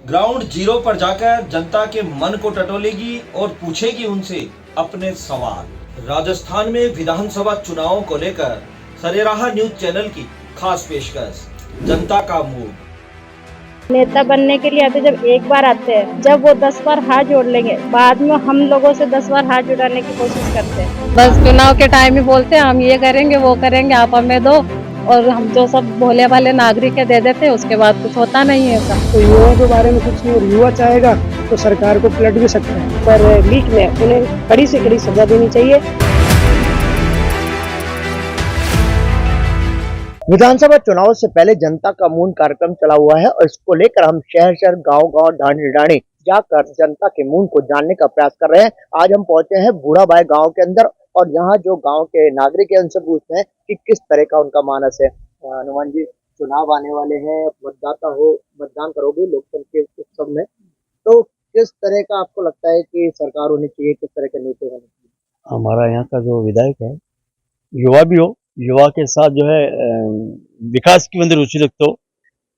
Ground zero पर जाकर जनता के मन को टटोलेगी और पूछेगी उनसे अपने सवाल। राजस्थान में विधानसभा चुनावों को लेकर सरेराह न्यूज चैनल की खास पेशकश, जनता का मूड। नेता बनने के लिए आते जब एक बार आते हैं, जब वो 10 बार हाथ जोड़ लेंगे, बाद में हम लोगों से 10 बार हाथ जुड़ाने की कोशिश करते हैं। बस चुनाव के टाइम ही बोलते हैं हम ये करेंगे वो करेंगे, आप हमें दो, और हम जो सब भोले भाले नागरिक है दे देते हैं, उसके बाद कुछ होता नहीं है। सब तो युवाओं के बारे में कुछ नहीं, और युवा चाहेगा तो सरकार को पलट भी सकता है, पर लीक में उन्हें कड़ी से कड़ी सजा देनी चाहिए। विधानसभा चुनाव से पहले जनता का मूड कार्यक्रम चला हुआ है और इसको लेकर हम शहर शहर गांव ढाणी ढाणी जाकर जनता के मूड को जानने का प्रयास कर रहे हैं। आज हम पहुंचे हैं बूढ़ाबाई गांव के अंदर और यहाँ जो गांव के नागरिक है उनसे पूछते हैं कि किस तरह का उनका मानस है। हनुमान जी, चुनाव आने वाले हैं, मतदान करोगे लोकतंत्र के उत्सव में, तो किस तरह का आपको लगता है कि सरकार होनी चाहिए, किस तरह के नेता होने चाहिए? हमारा यहाँ का जो विधायक है युवा भी हो, युवा के साथ जो है विकास की अंदर रुचि रखते हो।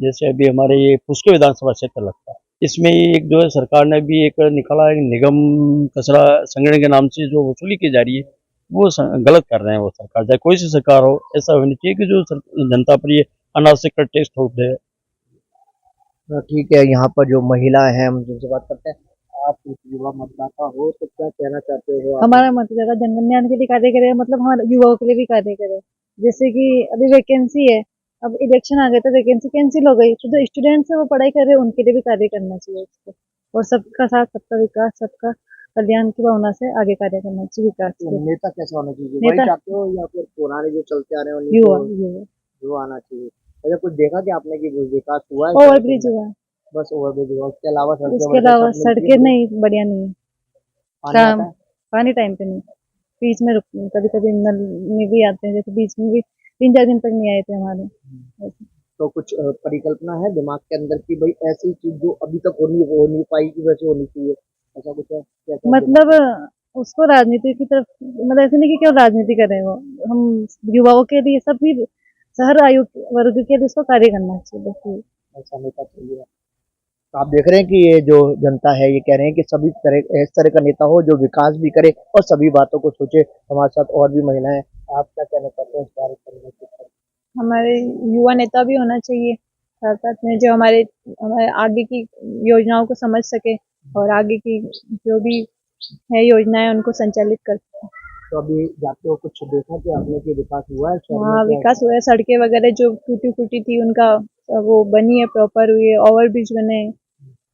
जैसे अभी हमारे ये पुष्कर विधानसभा क्षेत्र लगता है, इसमें एक जो है सरकार ने भी एक निकाला है निगम कचरा संग्रहण के नाम से जो वसूली की जा रही है वो गलत कर रहे हैं। वो सरकार, चाहे कोई सी सरकार हो, ऐसा होनी चाहिए कि जो जनता पर ये अनावश्यक टैक्स ठोक दे। ठीक है, यहाँ पर जो महिला है हम जिनसे बात करते हैं, आप युवा मतदाता हो तो क्या कहना चाहते हो आप? हमारा मत ज्यादा जनकल्याण के लिए कार्य करे, मतलब हमारे युवाओं के लिए भी कार्य करे। जैसे कि अभी वैकेंसी है, अब इलेक्शन आ गए तो वैकेंसी कैंसिल हो गई, तो जो स्टूडेंट्स है वो पढ़ाई कर रहे हैं, उनके लिए भी कार्य करना चाहिए उसको। और सबका साथ, सबका विकास, सबका कल्याण की भावना से आगे कार्य करना चाहिए विकास के। नेता कैसा होना चाहिए, नेता- वही चाहते हो या फिर पुराने जो चलते आ रहे हैं युवा उन्हीं युवा जो आना चाहिए? अच्छा, कुछ देखा कि आपने कि विकास हुआ है? ओवर ब्रिज हुआ, बस ओवरब्रिज हुआ, उसके अलावा उसके अलावा सड़कें नहीं, बढ़िया नहीं है। पानी आता काम है? पानी टाइम पे नहीं, बीच में रुक, कभी कभी नल में भी आते हैं, जैसे बीच में भी 3-4 दिन तक नहीं आए थे हमारे। तो कुछ परिकल्पना है दिमाग के अंदर की भाई ऐसी चीज जो अभी तक हो नहीं पाई कि वैसे होनी चाहिए, ऐसा कुछ है? कैसा मतलब उसको राजनीति की तरफ, मतलब ऐसे नहीं कि क्यों राजनीति कर रहे हैं वो, हम युवाओं के लिए, सभी हर आयु वर्ग के लिए उसको कार्य करना चाहिए बस ये। ऐसा नेता चाहिए? तो आप देख रहे हैं कि ये जो जनता है ये कह रहे हैं कि सभी तरह इस तरह का नेता हो जो विकास भी करे और सभी बातों को सोचे। हमारे साथ और भी महिलाएं, आप क्या कहना चाहते हैं इस कार्यक्रम में? हमारे युवा नेता भी होना चाहिए, साथ साथ में जो हमारे हमारे आगे की योजनाओं को समझ सके और आगे की जो भी है योजनाएं उनको संचालित कर सके। तो अभी जाते हो, कुछ देखा कि आपने कि विकास हुआ है शहर में? हाँ, क्या- विकास हुआ है, सड़कें वगैरह जो टूटी फूटी थी उनका वो बनी है, प्रॉपर हुई है, ओवर ब्रिज बने हैं,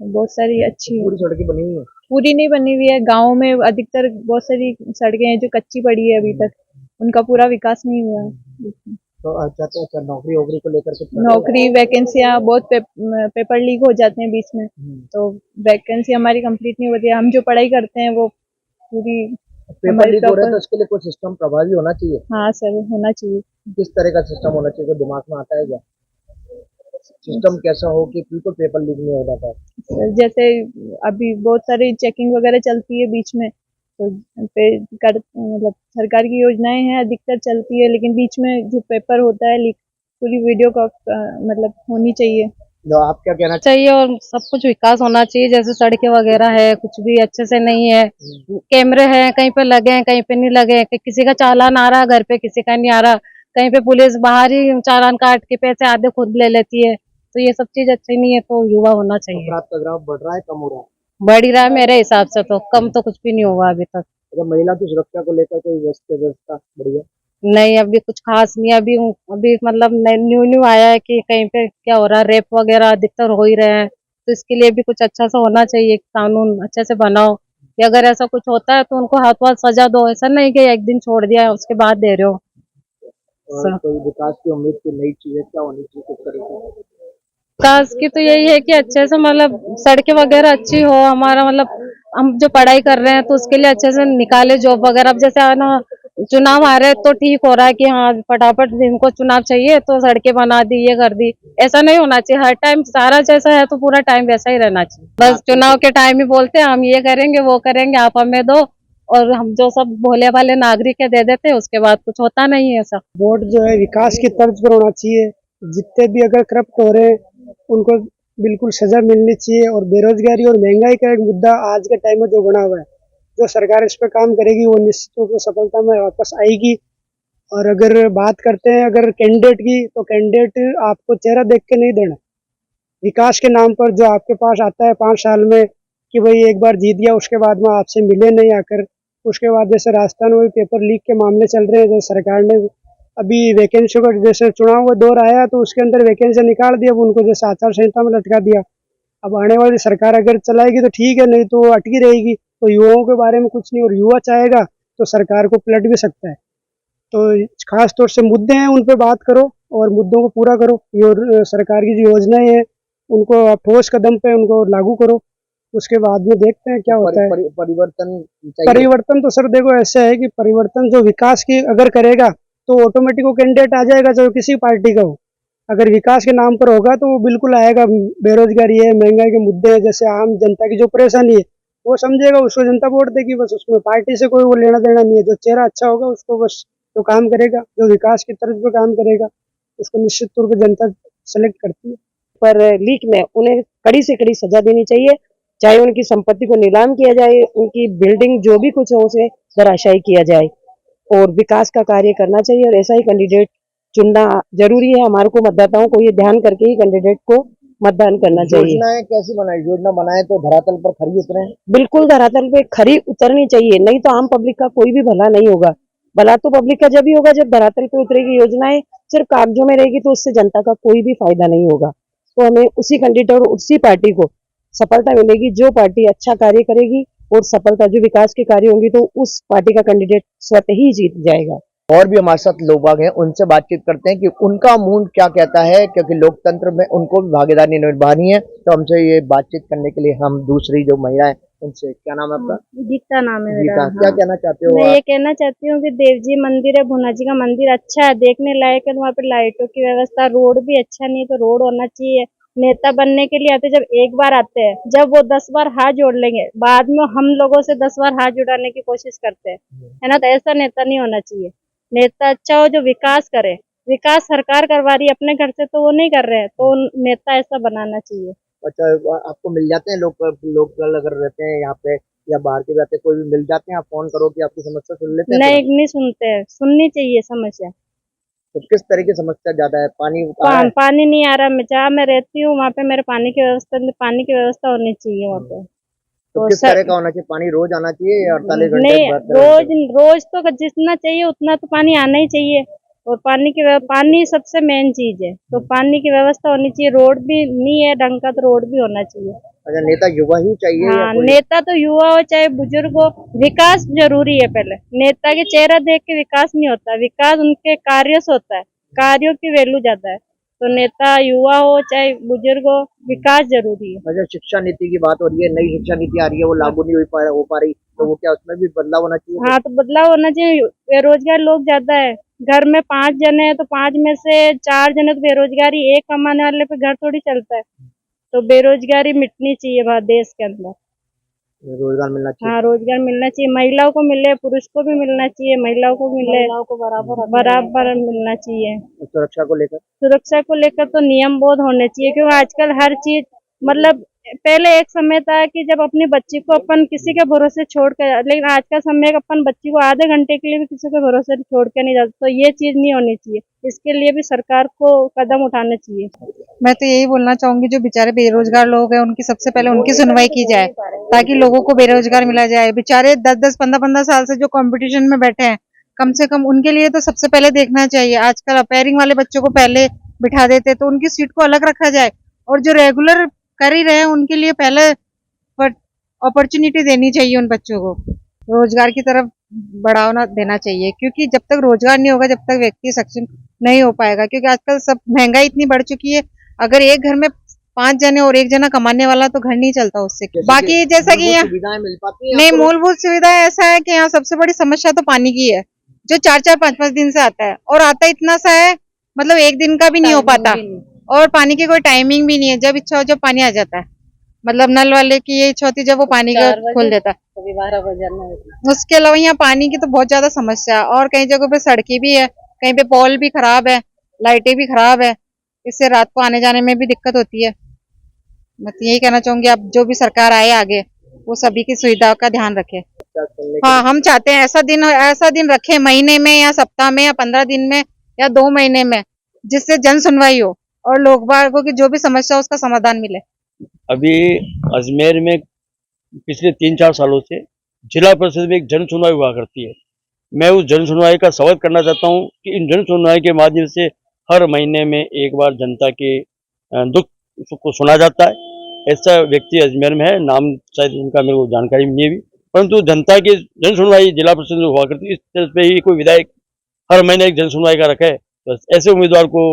बहुत सारी अच्छी। पूरी सड़कें बनी हुई है? पूरी नहीं बनी हुई है, गाँव में अधिकतर बहुत सारी सड़कें हैं जो कच्ची पड़ी है अभी तक, उनका पूरा विकास नहीं हुआ है। तो अच्छा, नौकरी वोकरी को लेकर कुछ नौकरी वैकेंसियां बहुत पेपर लीक हो जाते हैं बीच में, तो वैकेंसी हमारी कंप्लीट नहीं होती है। हम जो पढ़ाई करते हैं वो पूरी पेपर हमारी लीक हो रहा है, तो प्रॉपर। इसके लिए कोई सिस्टम प्रभावी होना चाहिए। हाँ सर, होना चाहिए। किस तरह का सिस्टम होना चाहिए, कोई दिमाग में आता है क्या? सिस्टम कैसा हो कि बिल्कुल पेपर लीक नहीं होना पाए? जैसे अभी बहुत सारी चेकिंग वगैरह चलती है बीच में, तो मतलब सरकार की योजनाएं हैं अधिकतर चलती है, लेकिन बीच में जो पेपर होता है लीक, पूरी वीडियो का मतलब होनी चाहिए। जो आप क्या कहना चाहिए और सब कुछ विकास होना चाहिए, जैसे सड़कें वगैरह है, कुछ भी अच्छे से नहीं है, कैमरे हैं कहीं पे लगे हैं कहीं पे नहीं लगे हैं, किसी का चालान आ रहा घर पे किसी का नहीं आ रहा, कहीं पे पुलिस बाहर ही चालान काट के पैसे आधे खुद ले लेती है, तो ये सब चीज अच्छी नहीं है, तो युवा होना चाहिए। अपराध का ग्राफ बढ़ रहा है, कम हो रहा है? बढ़ ही रहा है मेरे हिसाब से, तो कम तो कुछ भी नहीं हुआ अभी तक। अगर महिला की सुरक्षा को लेकर कोई व्यवस्था बढ़िया? नहीं, अभी कुछ खास नहीं, अभी मतलब न्यू न्यू आया है कि कहीं पे क्या हो रहा है, रेप वगैरह अधिकतर हो ही रहे हैं, तो इसके लिए भी कुछ अच्छा सा होना चाहिए, कानून अच्छे से बनाओ कि अगर ऐसा कुछ होता है तो उनको हाथ सजा दो, ऐसा नहीं कि एक दिन छोड़ दिया उसके बाद दे रहे हो। और कोई विकास की उम्मीद की नई चीजें क्या होनी चाहिए, किस तरह की? विकास की तो यही है कि अच्छे से मतलब सड़कें वगैरह अच्छी हो, हमारा मतलब हम जो पढ़ाई कर रहे हैं तो उसके लिए अच्छे से निकाले जॉब वगैरह। अब जैसे है ना, चुनाव आ रहे हैं तो ठीक हो रहा है कि हाँ फटाफट जिनको चुनाव चाहिए तो सड़कें बना दी, ये कर दी, ऐसा नहीं होना चाहिए हर टाइम। सारा जैसा है तो पूरा टाइम वैसा ही रहना चाहिए, बस चुनाव के टाइम ही बोलते हैं हम ये करेंगे वो करेंगे, आप हमें दो, और हम जो सब भोले भाले नागरिक है दे देते हैं, उसके बाद कुछ होता नहीं है ऐसा। वोट जो है विकास की तर्ज पर होना चाहिए, जितने भी अगर करप्ट हो रहे हैं उनको बिल्कुल सजा मिलनी चाहिए। और बेरोजगारी और महंगाई का एक मुद्दा आज के टाइम में जो बना हुआ है, जो सरकार इस पर काम करेगी वो निश्चित रूप से सफलता में वापस आएगी। और अगर बात करते हैं अगर कैंडिडेट की, तो कैंडिडेट आपको चेहरा देख के नहीं देना। विकास के नाम पर जो आपके पास आता है 5 साल में कि भाई एक बार जीत गया, उसके बाद में आपसे मिले नहीं आकर, उसके बाद जैसे राजस्थान में पेपर लीक के मामले चल रहे हैं, जो सरकार ने अभी वैकेंसी का जैसे चुनाव का दौर आया तो उसके अंदर वैकेंसी निकाल दिया, अब उनको जैसे आचार संहिता में लटका दिया। अब आने वाली सरकार अगर चलाएगी तो ठीक है, नहीं तो वो अटकी रहेगी। तो युवाओं के बारे में कुछ नहीं, और युवा चाहेगा तो सरकार को पलट भी सकता है। तो खास तौर से मुद्दे हैं उन पर बात करो और मुद्दों को पूरा करो। सरकार की जो योजनाएं हैं उनको ठोस कदम पे उनको लागू करो, उसके बाद में देखते हैं क्या होता है। परिवर्तन चाहिए। परिवर्तन तो सर देखो ऐसा है कि परिवर्तन जो विकास की अगर करेगा तो ऑटोमेटिक वो कैंडिडेट आ जाएगा, चाहे किसी पार्टी का हो। अगर विकास के नाम पर होगा तो वो बिल्कुल आएगा। बेरोजगारी है, महंगाई के मुद्दे हैं, जैसे आम जनता की जो परेशानी है वो समझेगा, उसको जनता वोट देगी। बस उसमें पार्टी से कोई वो लेना देना नहीं है। जो चेहरा अच्छा होगा उसको बस जो काम करेगा, जो विकास की तरफ पे काम करेगा, उसको निश्चित तौर पर जनता सेलेक्ट करती है। पर लीक में उन्हें कड़ी से कड़ी सजा देनी चाहिए, चाहे उनकी संपत्ति को नीलाम किया जाए, उनकी बिल्डिंग जो भी कुछ है उसे धराशायी किया जाए, और विकास का कार्य करना चाहिए। और ऐसा ही कैंडिडेट चुनना जरूरी है। हमारे को मतदाताओं को ये ध्यान करके ही कैंडिडेट को मतदान करना चाहिए। योजनाएं कैसी बनाई, योजना बनाए तो धरातल पर खरी उतरे। बिल्कुल धरातल पे खरी उतरनी चाहिए, नहीं तो आम पब्लिक का कोई भी भला नहीं होगा। भला तो पब्लिक का जब ही होगा जब धरातल पे उतरेगी। योजनाएं सिर्फ कागजों में रहेगी तो उससे जनता का कोई भी फायदा नहीं होगा। तो हमें उसी कैंडिडेट और उसी पार्टी को सफलता मिलेगी जो पार्टी अच्छा कार्य करेगी, और सफलता जो विकास के कार्य होंगी तो उस पार्टी का कैंडिडेट स्वतः ही जीत जाएगा। और भी हमारे साथ लोग बाग हैं, उनसे बातचीत करते हैं कि उनका मूड क्या कहता है, क्योंकि लोकतंत्र में उनको भी भागीदारी निभानी है। तो हमसे ये बातचीत करने के लिए हम दूसरी जो महिला है उनसे, क्या नाम है आपका? गीता नाम है गीता, मेरा। क्या हाँ। कहना चाहते हो मैं आप? ये कहना चाहती हूँ कि देव जी मंदिर है, भुना जी का मंदिर अच्छा है, देखने लायक है। वहाँ पे लाइटों की व्यवस्था, रोड भी अच्छा नहीं है तो रोड होना चाहिए। नेता बनने के लिए आते जब एक बार आते हैं, जब वो 10 बार हाथ जोड़ लेंगे, बाद में हम लोगों से 10 बार हाथ जुड़ाने की कोशिश करते हैं, है ना। तो ऐसा नेता नहीं होना चाहिए। नेता अच्छा हो जो विकास करे। विकास सरकार करवा रही है, अपने घर से तो वो नहीं कर रहे हैं, तो नेता ऐसा बनाना चाहिए। अच्छा, आपको मिल जाते हैं लोग अगर रहते हैं यहाँ पे या बाहर के जाते हैं, कोई भी मिल जाते हैं, आप फोन करो कि आपकी समस्या सुन लेते हैं? नहीं सुनते हैं, सुननी चाहिए समस्या। तो किस तरह की समस्या ज्यादा है? पानी आ रहा है? पानी नहीं आ रहा। मैं जहाँ मैं रहती हूँ वहाँ पे मेरे पानी की व्यवस्था होनी चाहिए वहाँ पे। तो किस तरह का होना चाहिए? पानी रोज आना चाहिए या 48 घंटे? नहीं, रोज तो जितना चाहिए उतना तो पानी आना ही चाहिए। और पानी सबसे मेन चीज है, तो पानी की व्यवस्था होनी चाहिए। रोड भी नहीं है ढंग का तो रोड भी होना चाहिए। अच्छा, नेता युवा ही चाहिए? हाँ, नेता तो युवा हो चाहे बुजुर्ग हो, विकास जरूरी है। पहले नेता के चेहरा देख के विकास नहीं होता, विकास उनके कार्य से होता है। कार्यों की वैल्यू ज्यादा है। तो नेता युवा हो चाहे बुजुर्ग हो, विकास जरूरी है। अच्छा, शिक्षा नीति की बात हो रही है, नई शिक्षा नीति आ रही है, वो लागू नहीं हो पा रही, तो वो क्या उसमें भी बदलाव होना चाहिए? हाँ, तो बदलाव होना चाहिए। बेरोजगार लोग ज्यादा है, घर में 5 जने हैं तो 5 में से 4 जने तो बेरोजगारी। एक कमाने वाले पे घर थोड़ी चलता है। तो बेरोजगारी मिटनी चाहिए भारत देश के अंदर। रोजगार मिलना चाहिए। हाँ, रोजगार मिलना चाहिए। महिलाओं को मिले, पुरुष को भी मिलना चाहिए। महिलाओं को मिले, महिलाओं को बराबर मिलना चाहिए। सुरक्षा को लेकर? सुरक्षा को लेकर तो नियम बहुत होने चाहिए, क्योंकि आजकल हर चीज मतलब पहले एक समय था कि जब अपनी बच्ची को अपन किसी के भरोसे छोड़ कर, लेकिन आज का समय अपन बच्ची को आधे घंटे के लिए भी किसी के भरोसे छोड़ के नहीं जाते। तो ये चीज नहीं होनी चाहिए। इसके लिए भी सरकार को कदम उठाने चाहिए। मैं तो यही बोलना चाहूंगी, जो बेचारे बेरोजगार लोग हैं उनकी सबसे पहले उनकी सुनवाई की जाए, ताकि लोगों को बेरोजगार मिला जाए। बेचारे 10-10, 15-15 साल से जो कंपटीशन में बैठे हैं, कम से कम उनके लिए तो सबसे पहले देखना चाहिए। आजकल अपेयरिंग वाले बच्चों को पहले बिठा देते, तो उनकी सीट को अलग रखा जाए, और जो रेगुलर कर ही रहे हैं उनके लिए पहले अपॉर्चुनिटी देनी चाहिए। उन बच्चों को रोजगार की तरफ बढ़ावा देना चाहिए, क्योंकि जब तक रोजगार नहीं होगा, जब तक व्यक्ति सक्षम नहीं हो पाएगा। क्योंकि आजकल सब महंगाई इतनी बढ़ चुकी है, अगर एक घर में 5 जने और एक जना कमाने वाला तो घर नहीं चलता उससे। बाकी जैसा कि यहाँ सुविधाएं मिल पाती हैं? नहीं, मूलभूत सुविधाएं ऐसा है कि यहाँ सबसे बड़ी समस्या तो पानी की है, जो 4-4, 5-5 दिन से आता है, और आता इतना सा है मतलब एक दिन का भी नहीं हो पाता। और पानी की कोई टाइमिंग भी नहीं है, जब इच्छा हो जब पानी आ जाता है। मतलब नल वाले की ये इच्छा होती है जब वो पानी का खोल देता है। कभी 12 बजे। उसके अलावा यहाँ पानी की तो बहुत ज्यादा समस्या है, और कई जगहों पे सड़कें भी है, कहीं पे पोल भी खराब है, लाइटें भी खराब है, इससे रात को आने जाने में भी दिक्कत होती है। मैं तो यही कहना चाहूंगी अब जो भी सरकार आए आगे वो सभी की सुविधाओं का ध्यान रखे। हाँ, हम चाहते हैं ऐसा दिन रखे महीने में या सप्ताह में या 15 दिन में या 2 महीने में, जिससे जन सुनवाई हो और लोग बागों की जो भी समस्या हो उसका समाधान मिले। अभी अजमेर में पिछले 3-4 सालों से जिला परिषद में एक जन सुनवाई हुआ करती है। मैं उस जन सुनवाई का स्वागत करना चाहता हूँ कि इन जन सुनवाई के माध्यम से हर महीने में एक बार जनता के दुख को सुना जाता है। ऐसा व्यक्ति अजमेर में है, नाम शायद उनका मेरे को जानकारी नहीं है, परंतु जनता की जन सुनवाई जिला परिषद में हुआ करती है। इस तरह पे ही कोई विधायक हर महीने एक जन सुनवाई का रखे, तो ऐसे उम्मीदवार को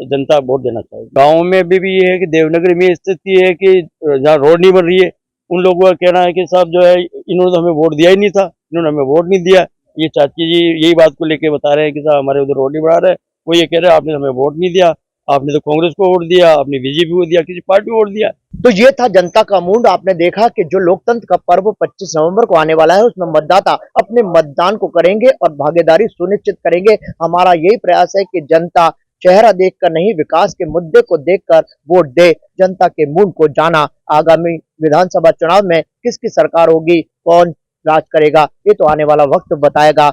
जनता वोट देना चाहिए। गाँव में भी ये है कि देवनगरी में स्थिति है कि जहाँ रोड नहीं बन रही है, उन लोगों का कहना है कि साहब जो है इन्होंने हमें वोट दिया ही नहीं था, इन्होंने हमें वोट नहीं दिया। ये चाची जी यही बात को लेके बता रहे हैं कि साहब हमारे उधर रोड नहीं बना रहे। वो ये कह रहे हैं आपने हमें वोट नहीं दिया, आपने तो कांग्रेस को वोट दिया, आपने बीजेपी को दिया, किसी पार्टी को वोट दिया। तो ये था जनता का मूड। आपने देखा कि जो लोकतंत्र का पर्व 25 नवंबर को आने वाला है, उसमें मतदाता अपने मतदान को करेंगे और भागीदारी सुनिश्चित करेंगे। हमारा यही प्रयास है कि जनता चेहरा देखकर नहीं, विकास के मुद्दे को देखकर वोट दे। जनता के मूड को जाना। आगामी विधानसभा चुनाव में किसकी सरकार होगी, कौन राज करेगा, ये तो आने वाला वक्त बताएगा।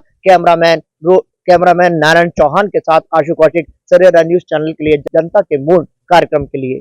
कैमरामैन नारायण चौहान के साथ आशु कौशिक, सरेरा न्यूज चैनल के लिए, जनता के मूड कार्यक्रम के लिए।